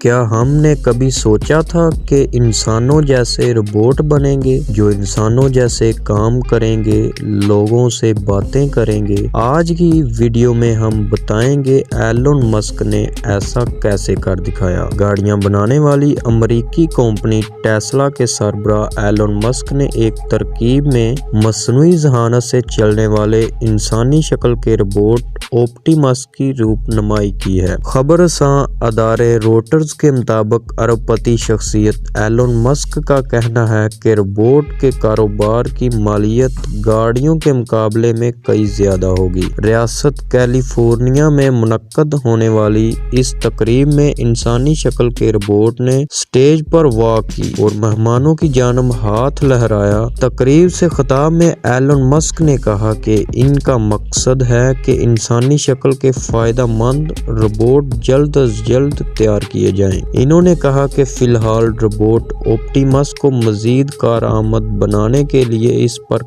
کیا ہم نے کبھی سوچا تھا کہ انسانوں جیسے روبوٹ بنیں گے جو انسانوں جیسے کام کریں گے، لوگوں سے باتیں کریں گے؟ آج کی ویڈیو میں ہم بتائیں گے ایلن مسک نے ایسا کیسے کر دکھایا۔ گاڑیاں بنانے والی امریکی کمپنی ٹیسلا کے سربراہ ایلن مسک نے ایک ترکیب میں مصنوعی ذہانت سے چلنے والے انسانی شکل کے روبوٹ آپٹیمس کی رونمائی کی ہے۔ خبر رساں ادارے روٹرز کے مطابق ارب پتی شخصیت ایلن مسک کا کہنا ہے کہ روبوٹ کے کاروبار کی مالیت گاڑیوں کے مقابلے میں کئی زیادہ ہوگی۔ ریاست کیلیفورنیا میں منعقد ہونے والی اس تقریب میں انسانی شکل کے روبوٹ نے سٹیج پر واک کی اور مہمانوں کی جانب ہاتھ لہرایا۔ تقریب سے خطاب میں ایلن مسک نے کہا کہ ان کا مقصد ہے کہ انسانی شکل کے فائدہ مند روبوٹ جلد از جلد تیار کیے جائیں۔ انہوں نے کہا کہ فی الحال روبوٹ آپٹیمس کو مزید کارآمد بنانے کے لیے اس پر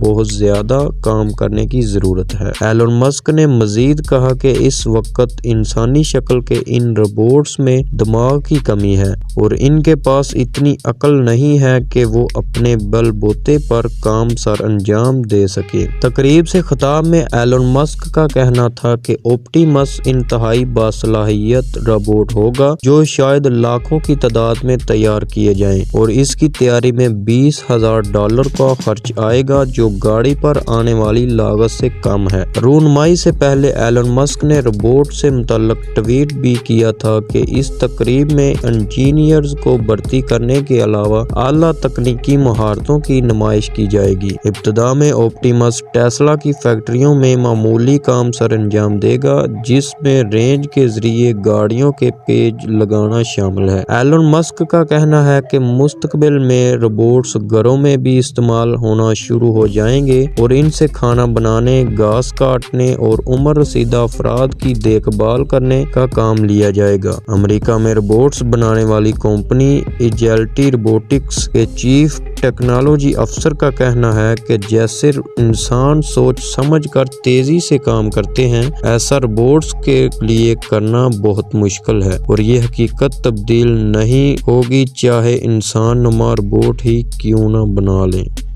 بہت زیادہ کام کرنے کی ضرورت ہے۔ ایلن مسک نے مزید کہا کہ اس وقت انسانی شکل کے ان روبوٹس میں دماغ کی کمی ہے اور ان کے پاس اتنی عقل نہیں ہے کہ وہ اپنے بل بوتے پر کام سر انجام دے سکے۔ تقریب سے خطاب میں ایلن مسک کا کہنا تھا کہ آپٹیمس انتہائی باصلاحیت روبوٹ ہوگا جو شاید لاکھوں کی تعداد میں تیار کیے جائیں اور اس کی تیاری میں $20,000 کا خرچ آئے گا جو گاڑی پر آنے والی لاگت سے کم ہے۔ رونمائی سے پہلے ایلن مسک نے روبوٹ سے متعلق ٹویٹ بھی کیا تھا کہ اس تقریب میں انجینئرز کو بھرتی کرنے کے علاوہ اعلیٰ تکنیکی مہارتوں کی نمائش کی جائے گی۔ ابتدا میں آپٹیمس ٹیسلا کی فیکٹریوں میں معمولی کام سر انجام دے گا جس میں رینج کے ذریعے گاڑیوں کے پیچ لگانا شامل ہے۔ ایلن مسک کا کہنا ہے کہ مستقبل میں روبوٹس گھروں میں بھی استعمال ہونا شروع ہو جائیں گے اور ان سے کھانا بنانے، گھاس کاٹنے اور عمر رسیدہ افراد کی دیکھ بھال کرنے کا کام لیا جائے گا۔ امریکہ میں روبوٹس بنانے والی کمپنی ایجلٹی روبوٹکس کے چیف ٹیکنالوجی افسر کا کہنا ہے کہ جیسے انسان سوچ سمجھ کر تیزی سے کام کرتے ہیں، ایسا روبوٹس کے لیے کرنا بہت مشکل ہے اور یہ حقیقت تبدیل نہیں ہوگی چاہے انسان نما روبوٹ ہی کیوں نہ بنا لیں۔